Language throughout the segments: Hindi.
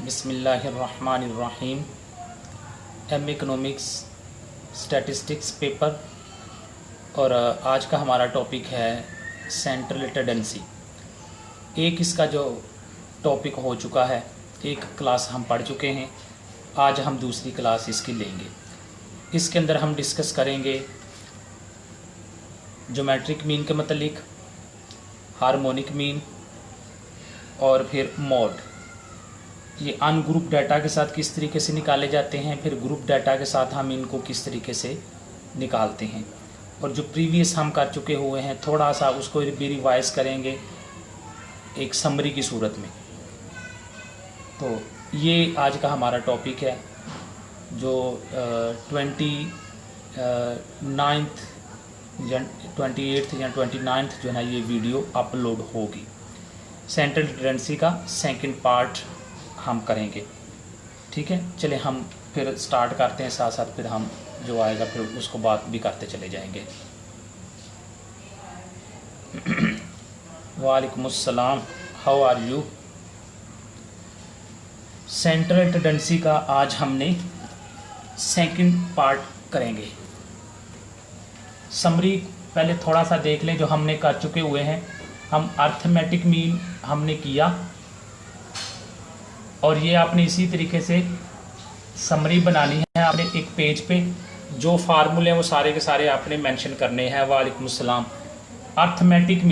बिस्मिल्लाहिर्रहमानिर्रहीम। एम इकोनॉमिक्स स्टैटिस्टिक्स पेपर और आज का हमारा टॉपिक है सेंट्रल टेंडेंसी। एक इसका जो टॉपिक हो चुका है, एक क्लास हम पढ़ चुके हैं, आज हम दूसरी क्लास इसकी लेंगे। इसके अंदर हम डिस्कस करेंगे ज्योमेट्रिक मीन के मतलब, हार्मोनिक मीन और फिर मोड। ये अनग्रुप डाटा के साथ किस तरीके से निकाले जाते हैं, फिर ग्रुप डाटा के साथ हम इनको किस तरीके से निकालते हैं, और जो प्रीवियस हम कर चुके हुए हैं थोड़ा सा उसको भी रिवाइज करेंगे एक समरी की सूरत में। तो ये आज का हमारा टॉपिक है जो 28 या 29 जो है ना ये वीडियो अपलोड होगी। सेंट्रल टेंडेंसी का सेकंड पार्ट हम करेंगे। ठीक है, चलिए हम फिर स्टार्ट करते हैं, साथ साथ फिर हम जो आएगा फिर उसको बात भी करते चले जाएंगे। वालेकुम अस्सलाम, how are you. Central tendency का आज हमने सेकंड पार्ट करेंगे। समरी पहले थोड़ा सा देख लें जो हमने कर चुके हुए हैं। हम अर्थमेटिक मीन हमने किया और ये आपने इसी तरीके से समरी बनानी है। आपने एक पेज पे जो फार्मूले हैं वो सारे के सारे आपने मेंशन करने हैं। वालेकुम अस्सलाम। अर्थमेटिक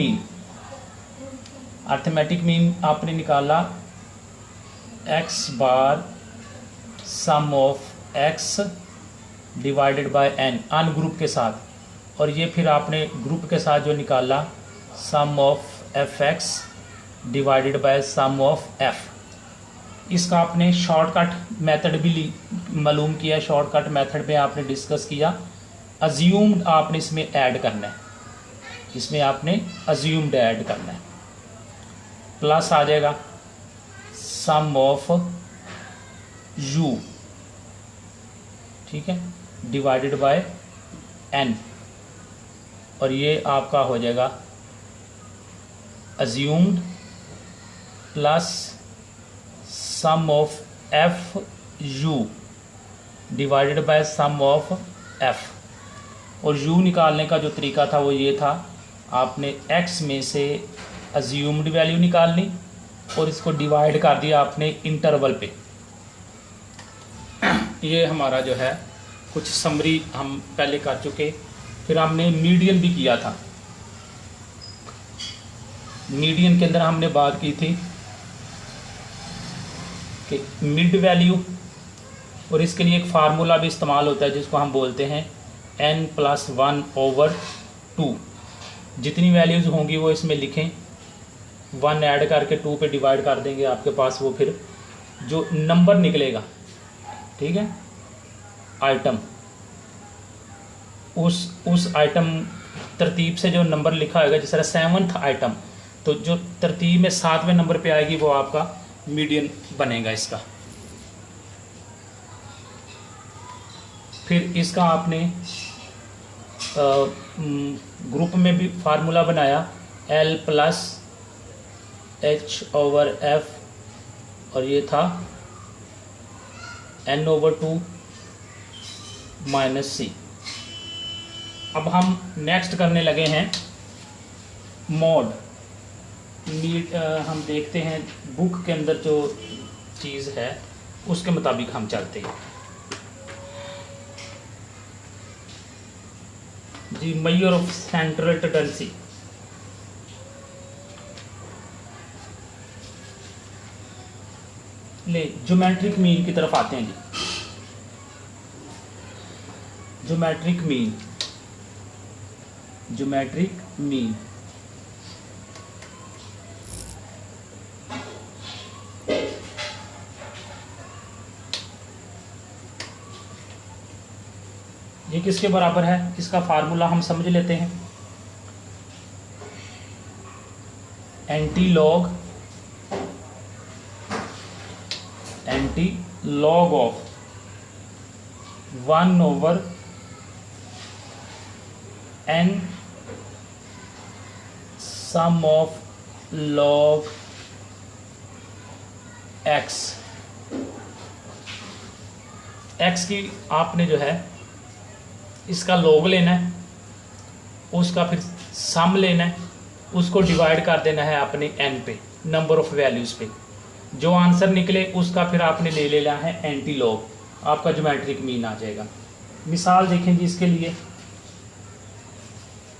मीन आपने निकाला x बार sum of x divided by n ungroup के साथ, और ये फिर आपने ग्रुप के साथ जो निकाला sum of fx divided by sum of f। इसका आपने शॉर्टकट मेथड भी मालूम किया। शॉर्टकट मेथड में आपने डिस्कस किया। अज्यूम्ड आपने इसमें ऐड करना है, इसमें आपने अज्यूम्ड ऐड करना है। प्लस आ जाएगा सम ऑफ u, ठीक है, डिवाइडेड बाय n, और ये आपका हो जाएगा assumed plus sum of F U divided by sum of F. और यू निकालने का जो तरीका था वो ये था, आपने एक्स में से अज्यूम्ड वैल्यू निकालनी और इसको डिवाइड कर दिया आपने इंटरवल पे। ये हमारा जो है कुछ समरी हम पहले कर चुके। फिर हमने मीडियन भी किया था। मीडियन के अंदर हमने बात की थी कि मिड वैल्यू, और इसके लिए एक फार्मूला भी इस्तेमाल होता है जिसको हम बोलते हैं n+1/2। जितनी वैल्यूज़ होंगी वो इसमें लिखें, 1 ऐड करके 2 पे डिवाइड कर देंगे, आपके पास वो फिर जो नंबर निकलेगा, ठीक है, आइटम, उस आइटम तरतीब से जो नंबर लिखा होगा, जिस तरह 7th आइटम, तो जो तरतीब में 7वें नंबर पे आएगी वो आपका मीडियन बनेगा इसका। फिर इसका आपने ग्रुप में भी फार्मूला बनाया L+H/F, और ये था N/2 - C। अब हम नेक्स्ट करने लगे हैं मोड। हम देखते हैं बुक के अंदर जो चीज़ है उसके मुताबिक हम चलते हैं जी। मेजर ऑफ सेंट्रल टेंडेंसी, ले ज्योमेट्रिक मीन की तरफ आते हैं जी। ज्योमेट्रिक मीन ये किसके बराबर है, इसका फार्मूला हम समझ लेते हैं। Antilog of 1/n sum of log x X की आपने जो है इसका लॉग लेना है, उसका फिर सम लेना है, उसको डिवाइड कर देना है अपने एन पे, नंबर ऑफ वैल्यूज़ पे। जो आंसर निकले उसका फिर आपने ले लेना है एंटी लॉग, आपका ज्योमेट्रिक मीन आ जाएगा। मिसाल देखें जी इसके लिए,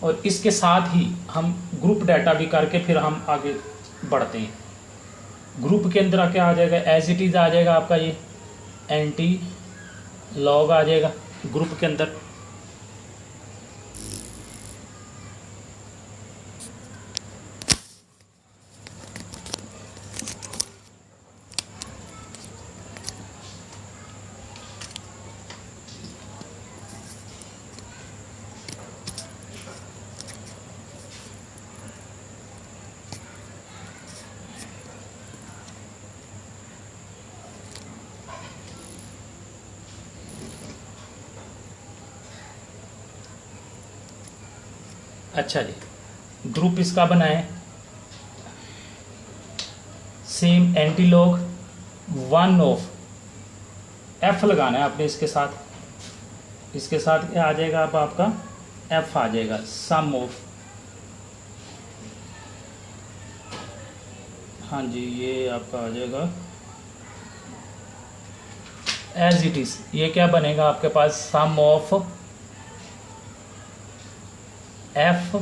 और इसके साथ ही हम ग्रुप डाटा भी करके फिर हम आगे बढ़ते हैं। ग्रुप के अंदर क्या आ जाएगा, एज इट इज़ आ जाएगा आपका ये एंटी लॉग आ जाएगा ग्रुप के अंदर। अच्छा जी, ग्रुप इसका बनाएं, same anti log one of F लगाना है आपने इसके साथ। इसके साथ क्या आ जाएगा, अब आपका एफ आ जाएगा, सम ऑफ, हाँ जी ये आपका आ जाएगा एज इट इज। ये क्या बनेगा आपके पास, sum of f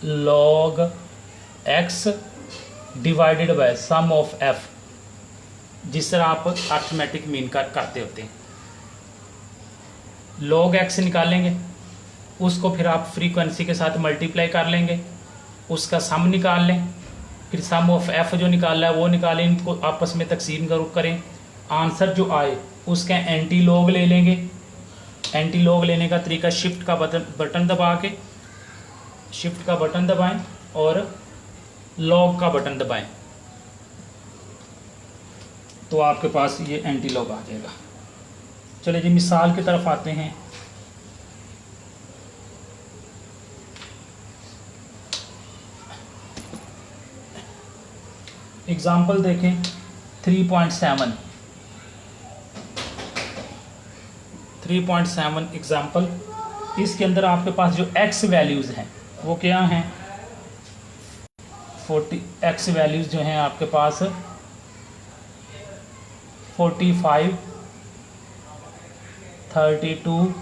log x divided by sum of f, जिस तरह आप अर्थमेटिक मीन का करते होते हैं। लॉग एक्स निकालेंगे, उसको फिर आप फ्रीक्वेंसी के साथ मल्टीप्लाई कर लेंगे, उसका सम निकाल लें, फिर सम ऑफ एफ जो निकाला है वो निकालें, इनको आपस में तकसीम करें, आंसर जो आए उसका एंटी लॉग ले लेंगे। एंटी लॉग लेने का तरीका शिफ्ट का बटन दबा के, शिफ्ट का बटन दबाएं और लॉग का बटन दबाएं, तो आपके पास ये एंटी लॉग आ जाएगा। चलिए जी मिसाल की तरफ आते हैं। एग्जाम्पल देखें 3.7 एग्जाम्पल। इसके अंदर आपके पास जो एक्स वैल्यूज़ हैं वो क्या हैं, 40 एक्स वैल्यूज़ जो हैं आपके पास 45, 32,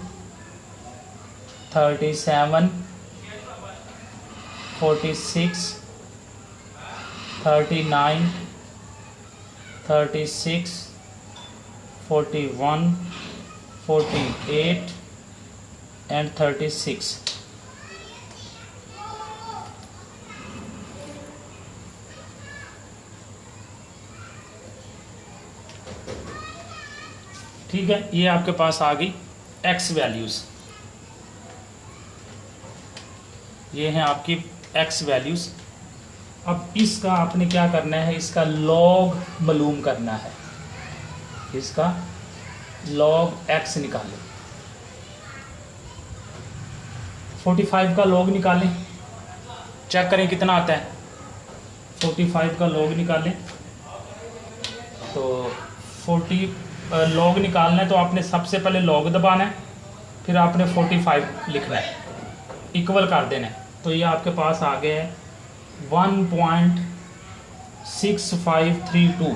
37, 46, 39, 36, 41, 48 and 36। ठीक है, ये आपके पास आ गई एक्स वैल्यूज़, ये हैं आपकी एक्स वैल्यूज़। अब इसका आपने क्या करना है, इसका लॉग मालूम करना है, इसका लॉग एक्स निकालें। 45 का लॉग निकालें, चेक करें कितना आता है। 45 का लॉग निकालें, तो 40 लॉग निकालना है तो आपने सबसे पहले लॉग दबाना है, फिर आपने 45 लिखना है, इक्वल कर देना है। तो ये आपके पास आ गया है 1.6532,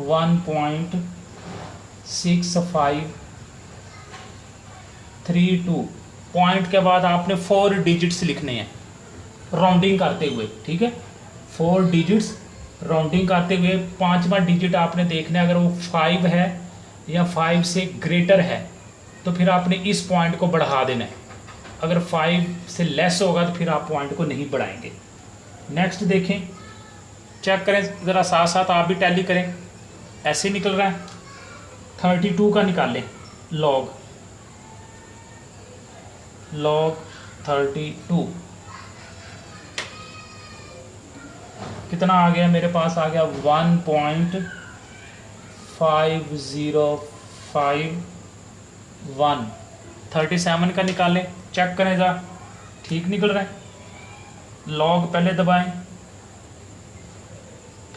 1.6532। पॉइंट के बाद आपने 4 डिजिट्स लिखने हैं राउंडिंग करते हुए, ठीक है, 4 डिजिट्स राउंडिंग करते हुए। 5वां डिजिट आपने देखना है, अगर वो 5 है या 5 से ग्रेटर है तो फिर आपने इस पॉइंट को बढ़ा देना है, अगर 5 से लेस होगा तो फिर आप पॉइंट को नहीं बढ़ाएंगे। नेक्स्ट देखें, चेक करें ज़रा, साथ साथ आप भी टैली करें। ऐसे निकल रहा है, 32 का निकालें लॉग 32 कितना आ गया, मेरे पास आ गया 1.5051। 37 का निकालें, चेक करें ज़रा, ठीक निकल रहा है। लॉग पहले दबाएं,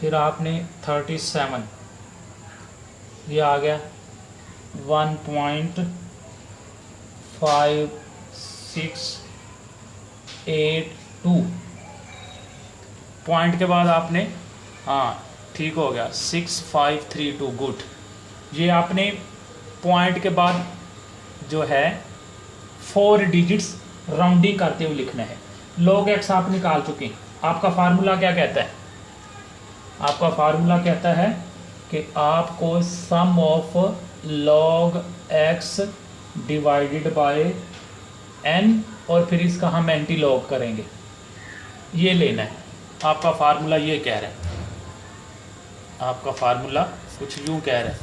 फिर आपने 37, ये आ गया 1.5682 पॉइंट के बाद आपने, हाँ ठीक हो गया, 6532, गुड। ये आपने पॉइंट के बाद जो है 4 डिजिट्स राउंडिंग करते हुए लिखना है। log x आप निकाल चुके हैं। आपका फार्मूला क्या कहता है? आपका फार्मूला कहता है कि आपको sum of log x divided by n, और फिर इसका हम एंटी लॉग करेंगे, ये लेना है। आपका फार्मूला ये कह रहा है, आपका फार्मूला कुछ यूँ कह रहा है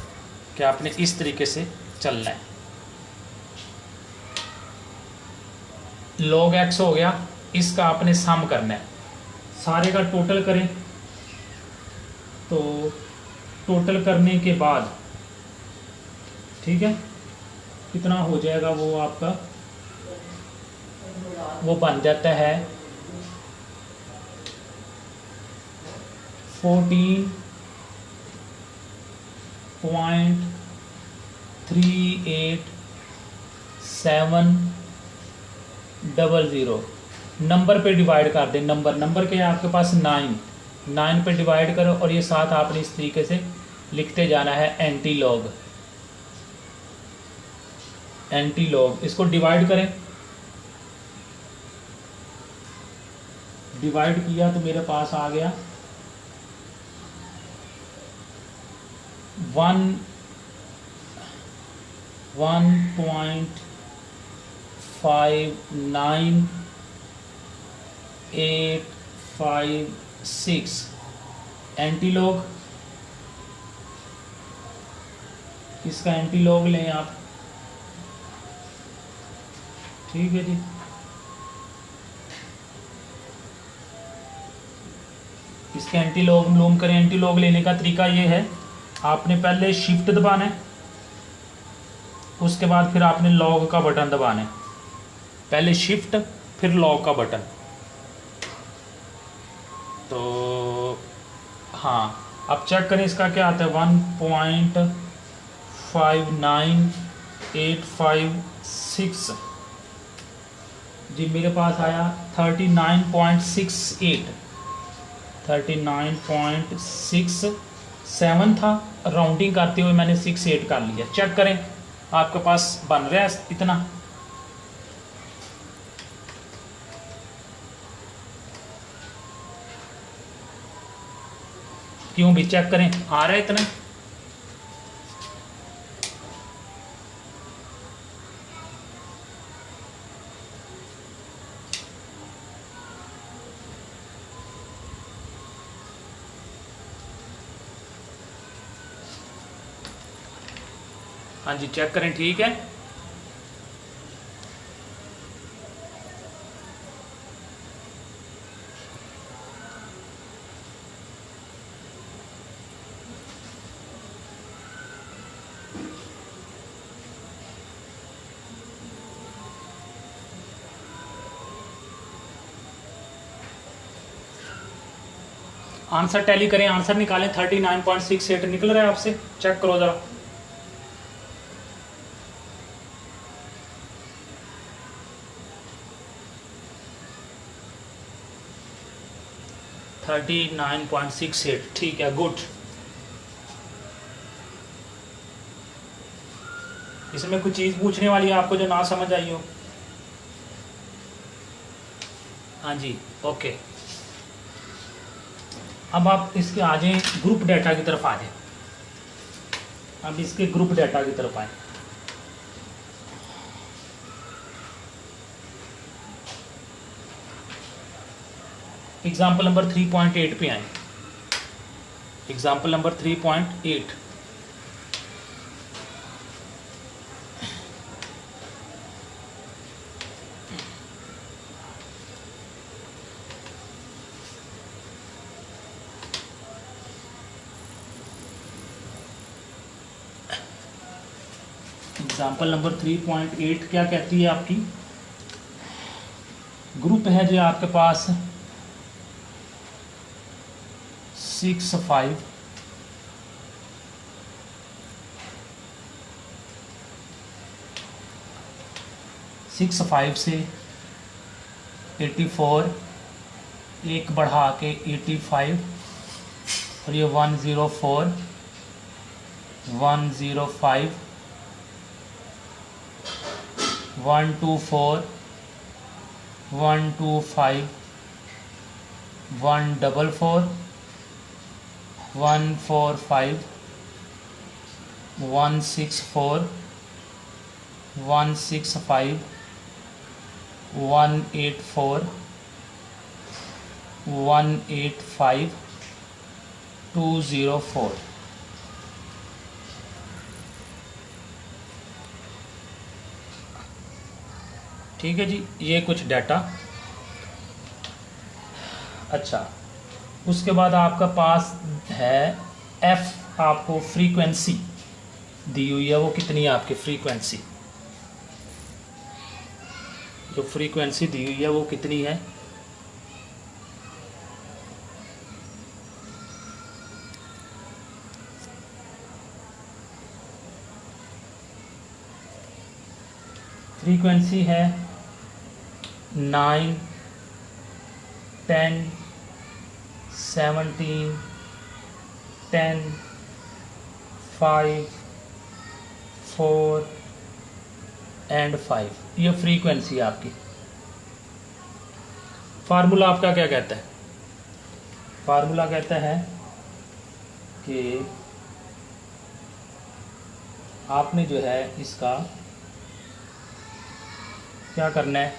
कि आपने इस तरीके से चलना है। log x हो गया, इसका आपने सम करना है, सारे का टोटल करें। तो टोटल करने के बाद ठीक है, कितना हो जाएगा वो आपका, वो बन जाता है 14.3870। नंबर पे डिवाइड कर दें, नंबर के आपके पास 9 पे डिवाइड करो, और ये साथ आपने इस तरीके से लिखते जाना है, एंटी लॉग। इसको डिवाइड करें, डिवाइड किया तो मेरे पास आ गया 1.59856 एंटी लॉग। इसका एंटी लॉग लें आप, ठीक है जी। इसके एंटी लॉग करें। एंटी लॉग लेने का तरीका ये है, आपने पहले शिफ्ट दबाना है, उसके बाद फिर आपने लॉग का बटन दबाना है। पहले शिफ्ट फिर लॉग का बटन। तो हाँ, अब चेक करें इसका क्या आता है, 1.59856 जी मेरे पास आया 39.67 था, राउंडिंग करते हुए मैंने 68 कर लिया। चेक करें आपके पास बन रहा है इतना, क्यों भी चेक करें, आ रहा है इतना। हाँ जी चेक करें, ठीक है। आंसर टैली करें, आंसर निकालें। 39.68 निकल रहा है आपसे, चेक करो जरा। $39.68, ठीक है, गुड। इसमें कुछ चीज़ पूछने वाली है आपको जो ना समझ आई हो? हाँ जी, ओके। अब आप इसके आ जाएं, ग्रुप डाटा की तरफ आ जाएं। अब इसके ग्रुप डाटा की तरफ आए। एग्जाम्पल नंबर 3.8 पे आए। Example number 3.8। एग्जाम्पल नंबर 3.8 क्या कहती है आपकी? ग्रुप है जो आपके पास 6, 5, 65 से 84, एक बढ़ा के 85, और ये 104, 105, 124, 125, 144, 145, 164, 165, 184, 185, 204। ठीक है जी, ये कुछ डाटा। अच्छा, उसके बाद आपका पास है एफ, आपको फ्रीक्वेंसी दी हुई है, वो कितनी है आपकी फ्रीक्वेंसी, जो फ्रीक्वेंसी दी हुई है वो कितनी है। फ्रीक्वेंसी है 9, 10, 17, 10, 5, 4 एंड 5। ये फ्रीक्वेंसी है आपकी। फार्मूला आपका क्या कहता है? फार्मूला कहता है कि आपने जो है इसका क्या करना है,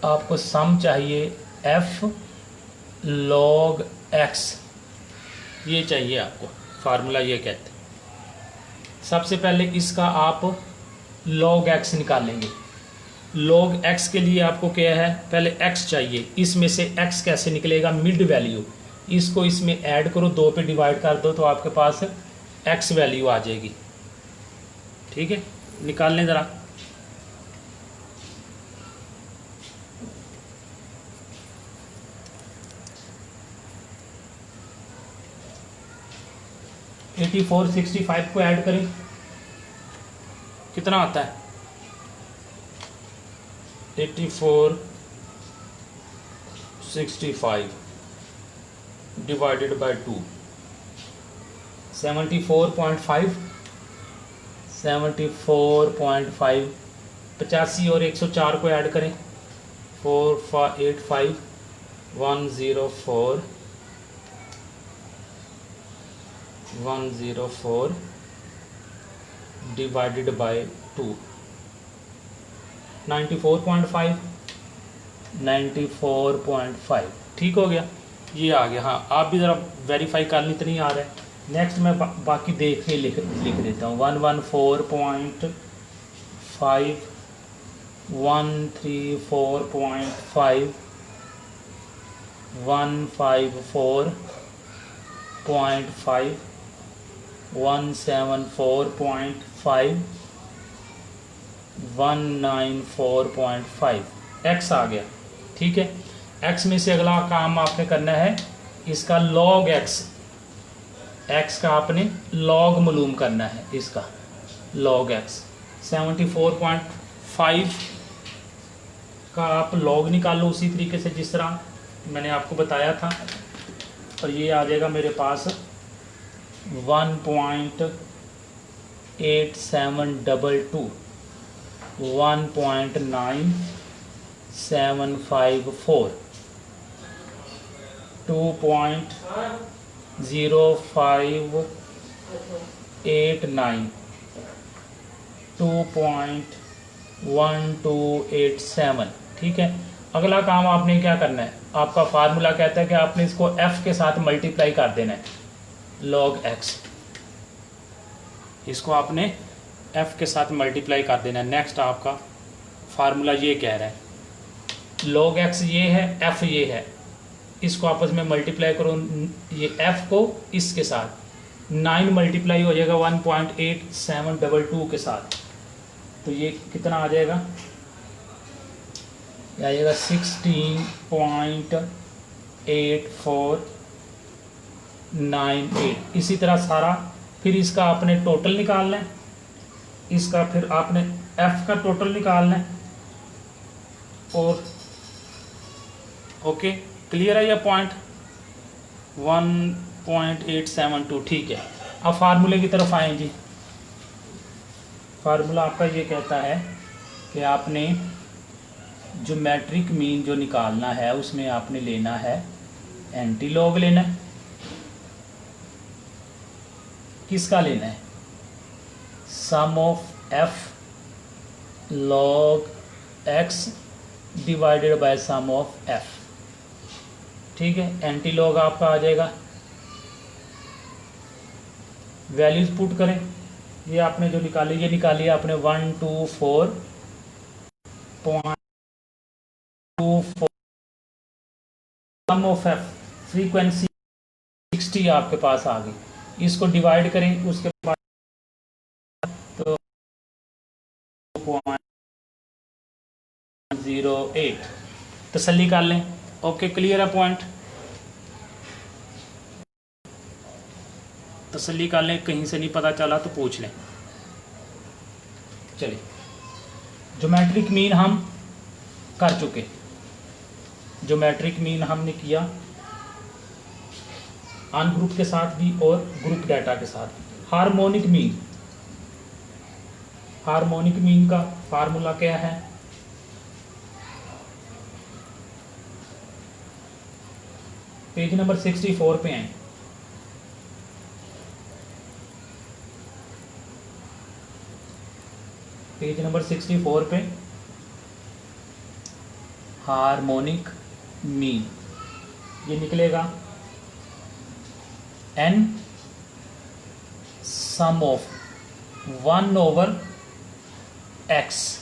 आपको सम चाहिए f log x, ये चाहिए आपको। फार्मूला ये कहते हैं। सबसे पहले इसका आप log x निकालेंगे। log x के लिए आपको क्या है, पहले x चाहिए। इसमें से x कैसे निकलेगा, मिड वैल्यू, इसको इसमें ऐड करो, 2 पे डिवाइड कर दो तो आपके पास x वैल्यू आ जाएगी। ठीक है, निकाल लें ज़रा। एटी 465 को ऐड करें, कितना आता है? 8465 डिवाइडेड बाय 2, 74.5, 74.5, 85 और 104 को ऐड करें, 485, 104, 104 डिवाइडेड बाय 2, 94.5, 94.5। ठीक हो गया, ये आ गया। हाँ, आप भी ज़रा वेरीफाई कर लें, इतनी आ रहा है। नेक्स्ट मैं बाकी देख के लिख देता हूँ। 114.5, 134.5, 154.5, 174.5, 194.5, एक्स आ गया। ठीक है, एक्स में से अगला काम आपने करना है इसका log एक्स का आपने log मालूम करना है। इसका log एक्स 74.5 का आप log निकालो उसी तरीके से जिस तरह मैंने आपको बताया था, और ये आ जाएगा मेरे पास 1.8722, 1.9754, 2.0589, 2.1287। ठीक है, अगला काम आपने क्या करना है, आपका फार्मूला कहता है कि आपने इसको f के साथ मल्टीप्लाई कर देना है, log x, इसको आपने f के साथ मल्टीप्लाई कर देना है। नेक्स्ट आपका फार्मूला ये कह रहा है log x ये है, f ये है, इसको आपस में मल्टीप्लाई करो, ये f को इसके साथ 9 मल्टीप्लाई हो जाएगा 1.8722 के साथ, तो ये कितना आ जाएगा, ये आएगा 16.8498। इसी तरह सारा, फिर इसका आपने टोटल निकालना है, इसका फिर आपने एफ का टोटल निकालना है। और ओके, क्लियर है ये पॉइंट 1.872, ठीक है। अब फार्मूले की तरफ आएँ जी। फार्मूला आपका ये कहता है कि आपने ज्योमेट्रिक मीन जो निकालना है उसमें आपने लेना है एंटी लॉग लेना है। किसका लेना है? Sum of f log x divided by sum of f, ठीक है। एंटी लॉग आपका आ जाएगा, वैल्यूज पुट करें। ये आपने जो निकाली, ये निकाली आपने 124.24 सम ऑफ एफ, फ्रीक्वेंसी 60 आपके पास आ गई। इसको डिवाइड करें, उसके बाद तो 0.08 तसल्ली कर लें। ओके, क्लियर है पॉइंट? तसल्ली कर लें, कहीं से नहीं पता चला तो पूछ लें। चलिए, ज्योमेट्रिक मीन हम कर चुके। ज्योमेट्रिक मीन हमने किया अनग्रुप के साथ भी और ग्रुप डाटा के साथ भी। हार्मोनिक मीन, हार्मोनिक मीन का फार्मूला क्या है? पेज नंबर 64 पे आए। पेज नंबर 64 पे हार्मोनिक मीन ये निकलेगा n सम ऑफ 1/x,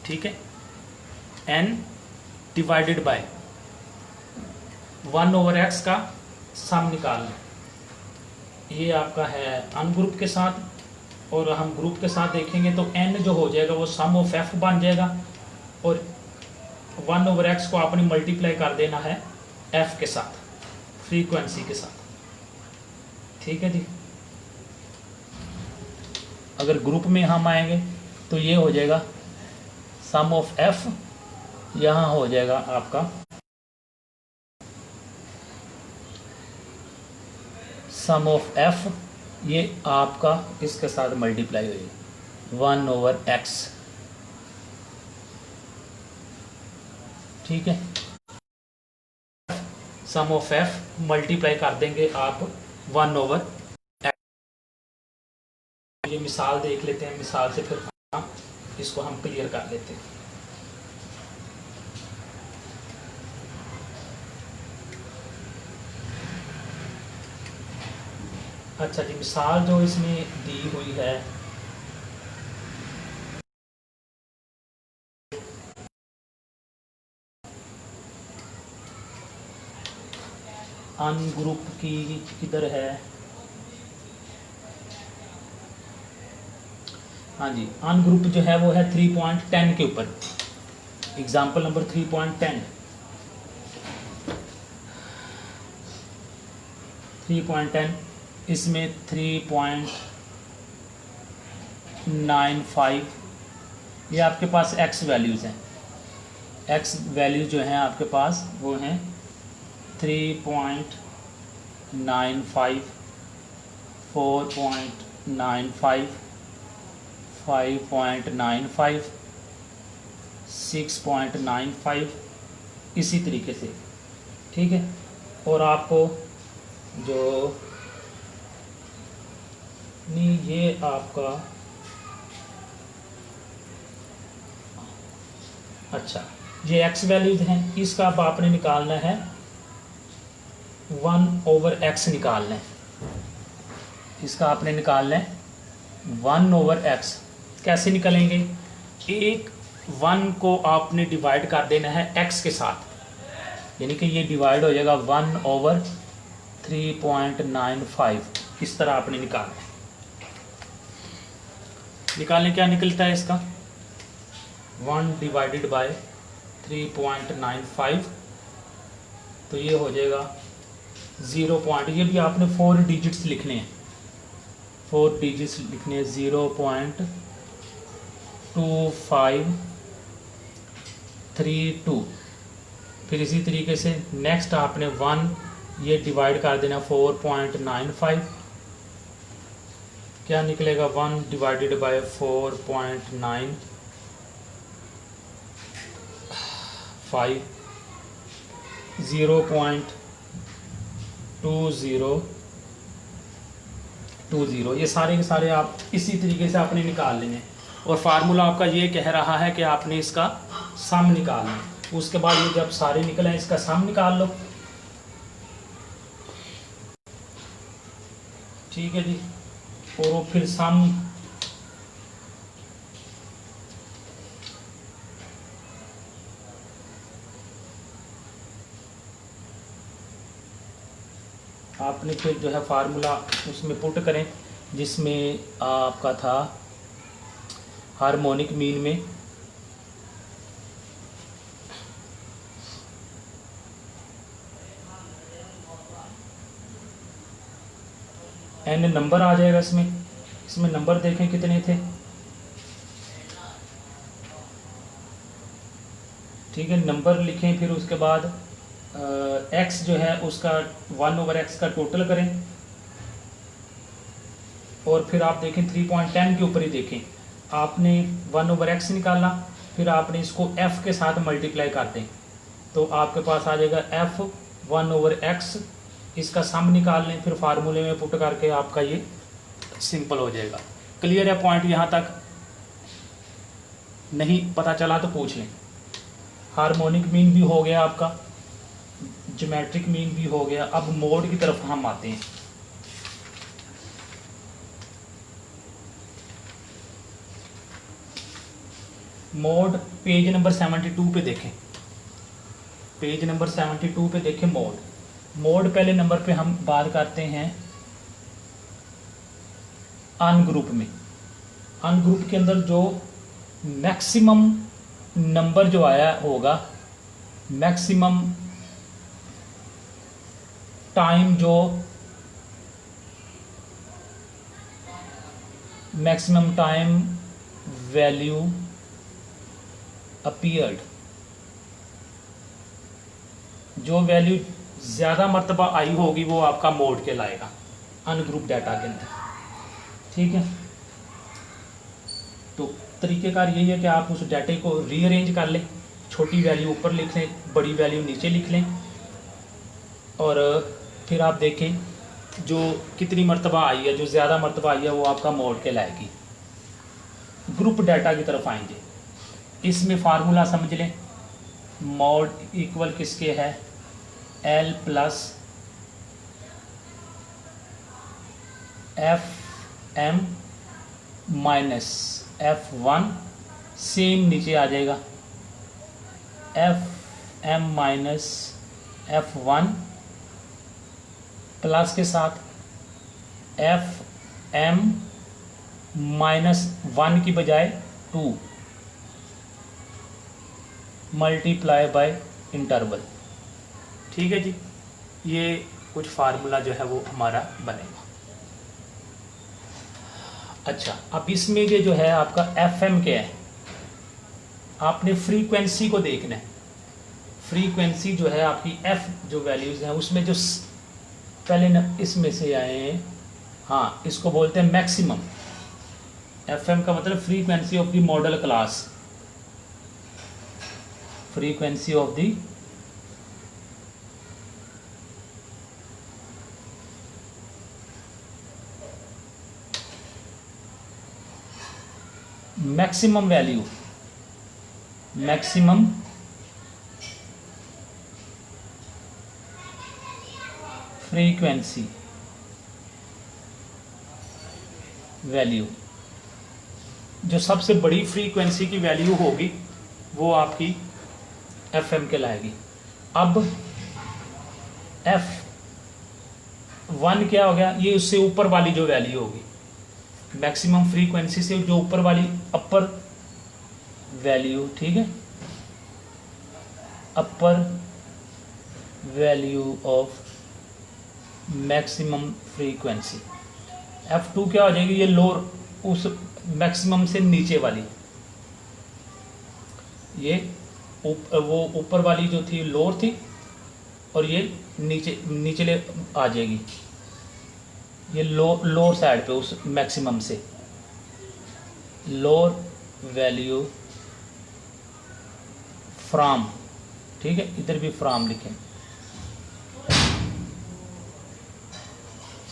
ठीक है। n डिवाइडेड बाय 1/x का सम निकालना। ये आपका है अनग्रुप के साथ, और हम ग्रुप के साथ देखेंगे तो n जो हो जाएगा वो सम ऑफ f बन जाएगा, और 1/x को आपने मल्टीप्लाई कर देना है f के साथ, फ्रीक्वेंसी के साथ, ठीक है जी। अगर ग्रुप में हम आएंगे तो ये हो जाएगा सम ऑफ f, यहाँ हो जाएगा आपका सम ऑफ f, ये आपका इसके साथ मल्टीप्लाई होगी 1/x, ठीक है। सम ऑफ f मल्टीप्लाई कर देंगे आप 1/x। ये मिसाल देख लेते हैं, मिसाल से फिर इसको हम क्लियर कर लेते हैं। अच्छा जी, मिसाल जो इसमें दी हुई है अनग्रुप की, किधर है? हाँ जी, अनग्रुप जो है वो है 3.10 के ऊपर। एग्जाम्पल नंबर 3.10, 3.10 इसमें 3.95 ये आपके पास x वैल्यूज़ हैं। x वैल्यूज जो हैं आपके पास वो हैं 3.95, 4.95, 5.95, 6.95, इसी तरीके से, ठीक है। और आपको जो नहीं, ये आपका अच्छा, ये x वैल्यूज हैं, इसका अब आपने निकालना है 1/x निकालना है। इसका आपने निकालना है 1/x। कैसे निकलेंगे? एक 1 को आपने डिवाइड कर देना है x के साथ, यानी कि ये डिवाइड हो जाएगा 1/3.95। इस तरह आपने निकालना है। निकालने क्या निकलता है इसका? 1 डिवाइडेड बाय 3.95, तो ये हो जाएगा 0. ये भी आपने 4 डिजिट्स लिखने हैं, 4 डिजिट्स लिखने 0.2532। फिर इसी तरीके से नेक्स्ट आपने 1 ये डिवाइड कर देना 4.95। क्या निकलेगा 1 डिवाइडेड बाय 4.95 0.2020। ये सारे के सारे आप इसी तरीके से आपने निकाल लेंगे और फार्मूला आपका ये कह रहा है कि आपने इसका सम निकालना है। उसके बाद ये जब सारे निकले इसका सम निकाल लो। ठीक है जी। और वो फिर सम आपने फिर जो है फार्मूला उसमें पुट करें जिसमें आपका था हार्मोनिक मीन में एन नंबर आ जाएगा। इसमें नंबर देखें कितने थे। ठीक है, नंबर लिखें। फिर उसके बाद एक्स जो है उसका 1/x का टोटल करें और फिर आप देखें 3.10 के ऊपर ही देखें। आपने 1/x निकालना, फिर आपने इसको f के साथ मल्टीप्लाई कर दें तो आपके पास आ जाएगा f 1/x। इसका सम निकाल लें, फिर फार्मूले में पुट करके आपका ये सिंपल हो जाएगा। क्लियर है पॉइंट? यहाँ तक नहीं पता चला तो पूछ लें। हार्मोनिक मीन भी हो गया आपका, ज्योमेट्रिक मीन भी हो गया। अब मोड की तरफ हम आते हैं। मोड पेज नंबर 72 पे देखें। पेज नंबर 72 पे देखें मोड पहले नंबर पे हम बात करते हैं अनग्रुप में। अनग्रुप के अंदर जो मैक्सिमम नंबर जो आया होगा, मैक्सिमम टाइम जो मैक्सिमम टाइम वैल्यू अपीयर्ड, जो वैल्यू ज़्यादा मर्तबा आई होगी वो आपका मोड कहलाएगा अनग्रुप डाटा के अंदर। ठीक है, तो तरीक़ेकार यही है कि आप उस डाटे को रीअरेंज कर लें, छोटी वैल्यू ऊपर लिख लें, बड़ी वैल्यू नीचे लिख लें और फिर आप देखें जो कितनी मर्तबा आई है, जो ज़्यादा मर्तबा आई है वो आपका मोड कहलाएगी। ग्रुप डाटा की तरफ आएंगे। इसमें फार्मूला समझ लें। मोड इक्वल किसके है? L plus FM minus F1, same नीचे आ जाएगा FM माइनस F1 प्लस के साथ FM माइनस 1 की बजाय 2 मल्टीप्लाई बाय इंटरवल। ठीक है जी, ये कुछ फार्मूला जो है वो हमारा बनेगा। अच्छा, अब इसमें ये जो है आपका FM क्या है, आपने फ्रीक्वेंसी को देखना है। फ्रीक्वेंसी जो है आपकी F जो वैल्यूज़ हैं उसमें जो पहले न इसमें से आए हैं, हाँ, इसको बोलते हैं मैक्सिमम। FM का मतलब frequency of the model class, frequency of the maximum value, maximum frequency value, जो सबसे बड़ी फ्रीक्वेंसी की वैल्यू होगी वो आपकी FM कहलाएगी। अब F1 क्या हो गया? ये उससे ऊपर वाली जो वैल्यू होगी, मैक्सिमम फ्रीक्वेंसी से जो ऊपर वाली अपर वैल्यू, ठीक है, अपर value of maximum frequency F2 क्या हो जाएगी, ये लोअर, उस मैक्सिमम से नीचे वाली, ये वो ऊपर वाली जो थी लोअर थी और ये नीचले आ जाएगी, ये लोअर साइड पे उस मैक्सिमम से, लोअर वैल्यू फ्रॉम, ठीक है, इधर भी फ्रॉम लिखें,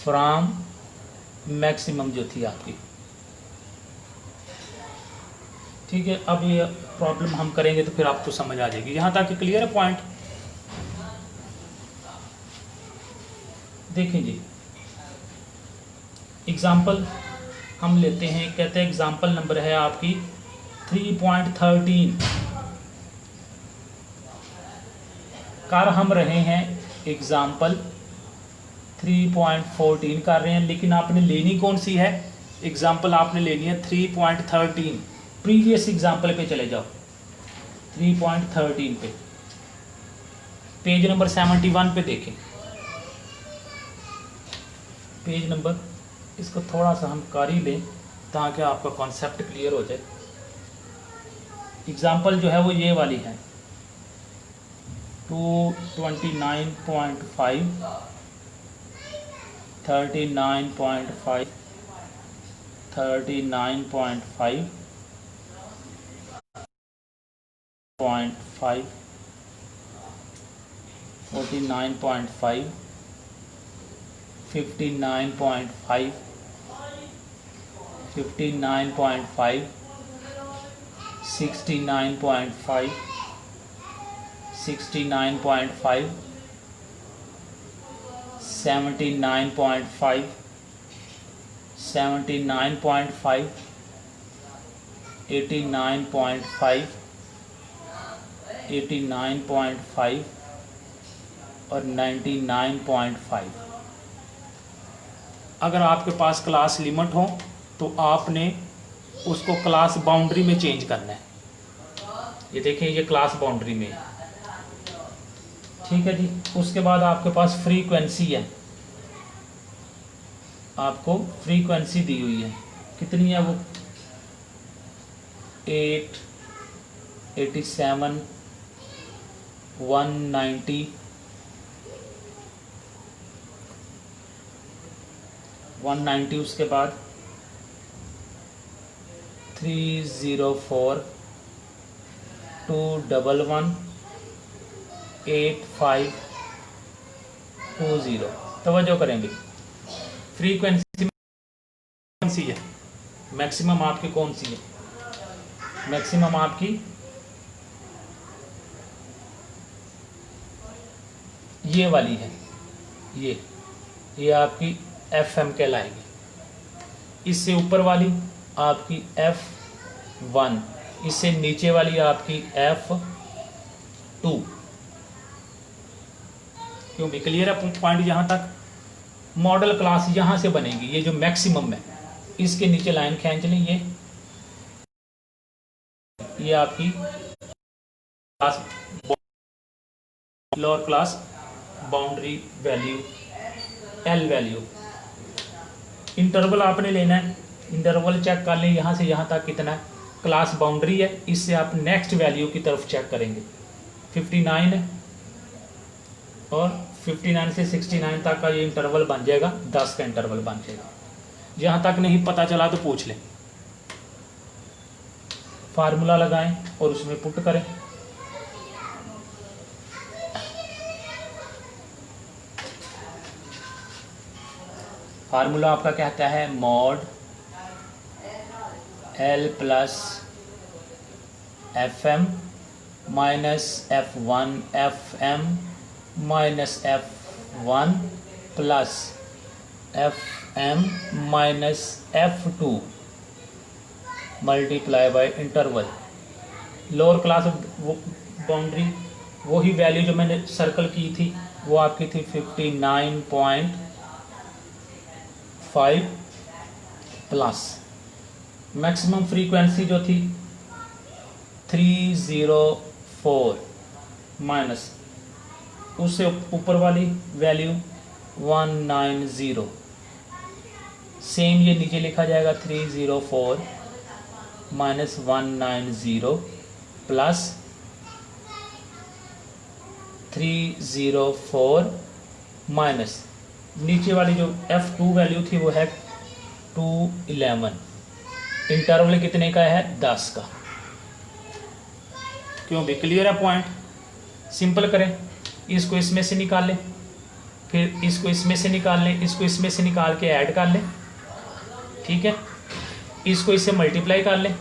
फ्रॉम मैक्सिमम जो थी आपकी, ठीक है। अब ये प्रॉब्लम हम करेंगे तो फिर आपको समझ आ जाएगी। यहाँ तक क्लियर है पॉइंट? देखें जी, एग्जाम्पल हम लेते हैं, कहते हैं एग्जाम्पल नंबर है आपकी 3.13, कर हम रहे हैं एग्जाम्पल 3.14 कर रहे हैं, लेकिन आपने लेनी कौन सी है, एग्जाम्पल आपने लेनी है 3.13। प्रीवियस एग्जाम्पल पे चले जाओ, 3.13 पे, पेज नंबर 71 पे देखें, पेज नंबर, इसको थोड़ा सा हम कर ही लें ताकि आपका कॉन्सेप्ट क्लियर हो जाए। एग्जाम्पल जो है वो ये वाली है, 229.5, 39.5, 39.5, 49.5, 59.5, 59.5, 69.5, 69.5, 79.5, 79.5, 89.5, 89.5 और 99.5। अगर आपके पास क्लास लिमिट हो तो आपने उसको क्लास बाउंड्री में चेंज करना है। ये देखें, ये क्लास बाउंड्री में है, ठीक है जी। उसके बाद आपके पास फ्रीक्वेंसी है, आपको फ्रीक्वेंसी दी हुई है, कितनी है वो, 8, 87, 190, 190, उसके बाद 304, 211, 8520। तवज्जो करेंगे, फ्रीक्वेंसी कौन सी है, मैक्सिमम आपकी कौन सी है, मैक्सिमम आपकी ये वाली है, ये आपकी FM कहलाएगी। इससे ऊपर वाली आपकी F1, इससे नीचे वाली आपकी F2। क्यों भी क्लियर है पॉइंट? यहाँ तक मॉडल क्लास यहाँ से बनेगी, ये जो मैक्सिमम है इसके नीचे लाइन खींच लें, ये आपकी class, lower class boundary value, L value. Interval आपने लेना है, इंटरवल चेक कर लें यहाँ से यहाँ तक कितना है, क्लास बाउंड्री है, इससे आप नेक्स्ट वैल्यू की तरफ चेक करेंगे, 59 है और 59 से 69 तक का ये इंटरवल बन जाएगा, 10 का इंटरवल बन जाएगा। जहाँ तक नहीं पता चला तो पूछ लें, फार्मूला लगाएं और उसमें पुट करें। फार्मूला आपका कहता है mod L plus FM minus F1 FM minus F1 plus FM minus F2 multiply by interval. Lower class boundary वही वैल्यू जो मैंने सर्कल की थी वो आपकी थी 59.5 प्लस मैक्सिमम फ्रीक्वेंसी जो थी 304 माइनस उससे ऊपर वाली वैल्यू 190 सेम ये नीचे लिखा जाएगा 304 माइनस 190 प्लस 304 माइनस नीचे वाली जो F2 वैल्यू थी वो है 211। इंटरवल कितने का है? 10 का। क्यों भी? क्लियर है पॉइंट? सिंपल करें, इसको इसमें से निकाल लें, फिर इसको इसमें से निकाल लें, इसको इसमें से निकाल के ऐड कर लें, ठीक है। इसको इससे मल्टीप्लाई कर लें,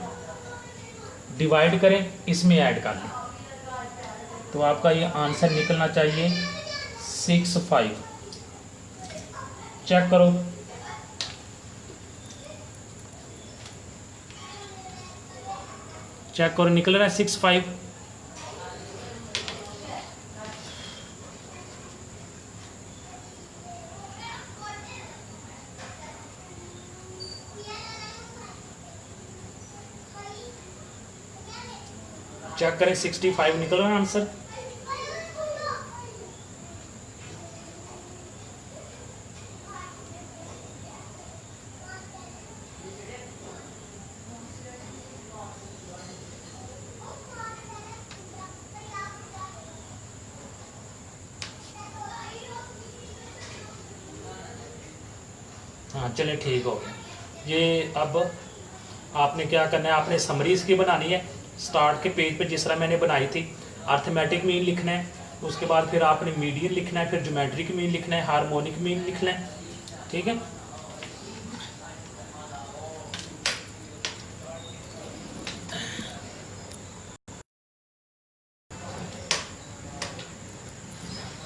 डिवाइड करें, इसमें ऐड कर लें, तो आपका ये आंसर निकलना चाहिए 65। चेक करो, चेक करो, निकल रहा है 65। चेक करें, 65 निकल रहा है आंसर। हाँ चले, ठीक हो गया। ये अब आपने क्या करना है, आपने समरीज की बनानी है। स्टार्ट के पेज पे जिस तरह मैंने बनाई थी, अर्थमेटिक मीन लिखना है, उसके बाद फिर आपने मीडियन लिखना है, फिर ज्योमेट्रिक मीन लिखना है, हार्मोनिक मीन लिखना है, ठीक है।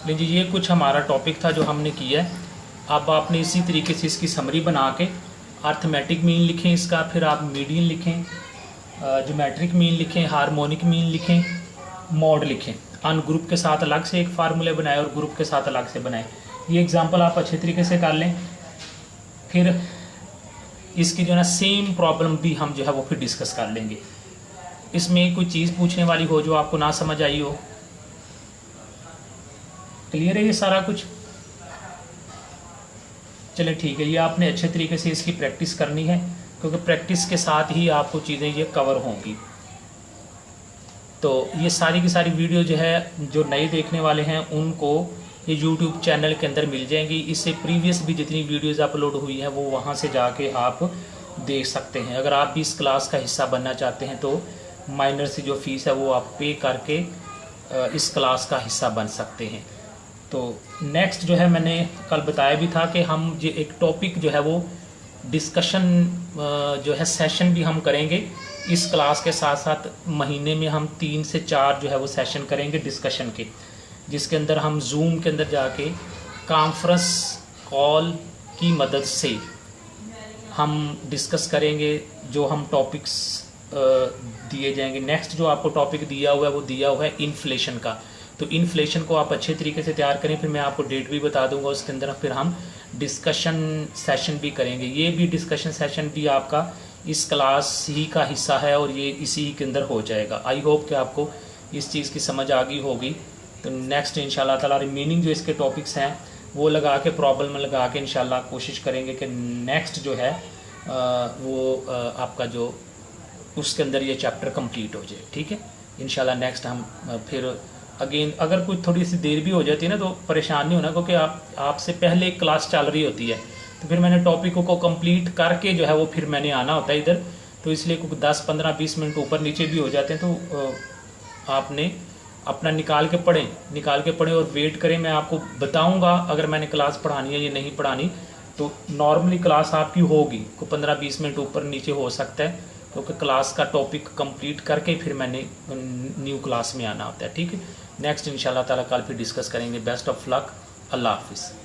लीजिए, ये कुछ हमारा टॉपिक था जो हमने किया है। अब आपने इसी तरीके से इसकी समरी बना के अर्थमेटिक मीन लिखें इसका, फिर आप मीडियन लिखें, ज्योमेट्रिक मीन लिखें, हार्मोनिक मीन लिखें, मॉड लिखें। अनग्रुप के साथ अलग से एक फार्मूले बनाए और ग्रुप के साथ अलग से बनाए। ये एग्जांपल आप अच्छे तरीके से कर लें। फिर इसकी जो है ना सेम प्रॉब्लम भी हम जो है वो फिर डिस्कस कर लेंगे। इसमें कोई चीज़ पूछने वाली हो जो आपको ना समझ आई हो। क्लियर है ये सारा कुछ? चले ठीक है, ये आपने अच्छे तरीके से इसकी प्रैक्टिस करनी है, क्योंकि प्रैक्टिस के साथ ही आपको चीज़ें ये कवर होंगी। तो ये सारी की सारी वीडियो जो है, जो नए देखने वाले हैं उनको ये YouTube चैनल के अंदर मिल जाएंगी। इससे प्रीवियस भी जितनी वीडियोस अपलोड हुई हैं वो वहाँ से जाके आप देख सकते हैं। अगर आप भी इस क्लास का हिस्सा बनना चाहते हैं तो माइनर से जो फीस है वो आप पे करके इस क्लास का हिस्सा बन सकते हैं। तो नेक्स्ट जो है, मैंने कल बताया भी था कि हम जो एक टॉपिक जो है वो डिस्कशन जो है सेशन भी हम करेंगे इस क्लास के साथ साथ। महीने में हम 3 से 4 जो है वो सेशन करेंगे डिस्कशन के, जिसके अंदर हम जूम के अंदर जाके कॉन्फ्रेंस कॉल की मदद से हम डिस्कस करेंगे जो हम टॉपिक्स दिए जाएंगे। नेक्स्ट जो आपको टॉपिक दिया हुआ है वो दिया हुआ है इन्फ्लेशन का। तो इन्फ्लेशन को आप अच्छे तरीके से तैयार करें, फिर मैं आपको डेट भी बता दूंगा। उसके अंदर फिर हम डिस्कशन सेशन भी करेंगे। ये भी डिस्कशन सेशन भी आपका इस क्लास ही का हिस्सा है और ये इसी के अंदर हो जाएगा। आई होप कि आपको इस चीज़ की समझ आ गई होगी। तो नेक्स्ट इंशाल्लाह ताला रिमेनिंग जो इसके टॉपिक्स हैं वो लगा के, प्रॉब्लम में लगा के इंशाल्लाह कोशिश करेंगे कि नेक्स्ट जो है वो आपका जो उसके अंदर ये चैप्टर कंप्लीट हो जाए, ठीक है। इंशाल्लाह नेक्स्ट हम फिर अगेन, अगर कोई थोड़ी सी देर भी हो जाती है ना तो परेशान नहीं होना, क्योंकि आपसे पहले एक क्लास चल रही होती है, तो फिर मैंने टॉपिक को कंप्लीट करके जो है वो फिर मैंने आना होता है इधर। तो इसलिए कुछ 10, 15, 20 मिनट ऊपर नीचे भी हो जाते हैं। तो आपने अपना निकाल के पढ़ें और वेट करें। मैं आपको बताऊंगा अगर मैंने क्लास पढ़ानी है या नहीं पढ़ानी। तो नॉर्मली क्लास आपकी होगी को 15-20 मिनट ऊपर नीचे हो सकता है, क्योंकि क्लास का टॉपिक कंप्लीट करके फिर मैंने न्यू क्लास में आना होता है, ठीक है। नेक्स्ट इंशाल्लाह ताला कल फिर डिस्कस करेंगे। बेस्ट ऑफ लक, अल्लाह हाफिज़।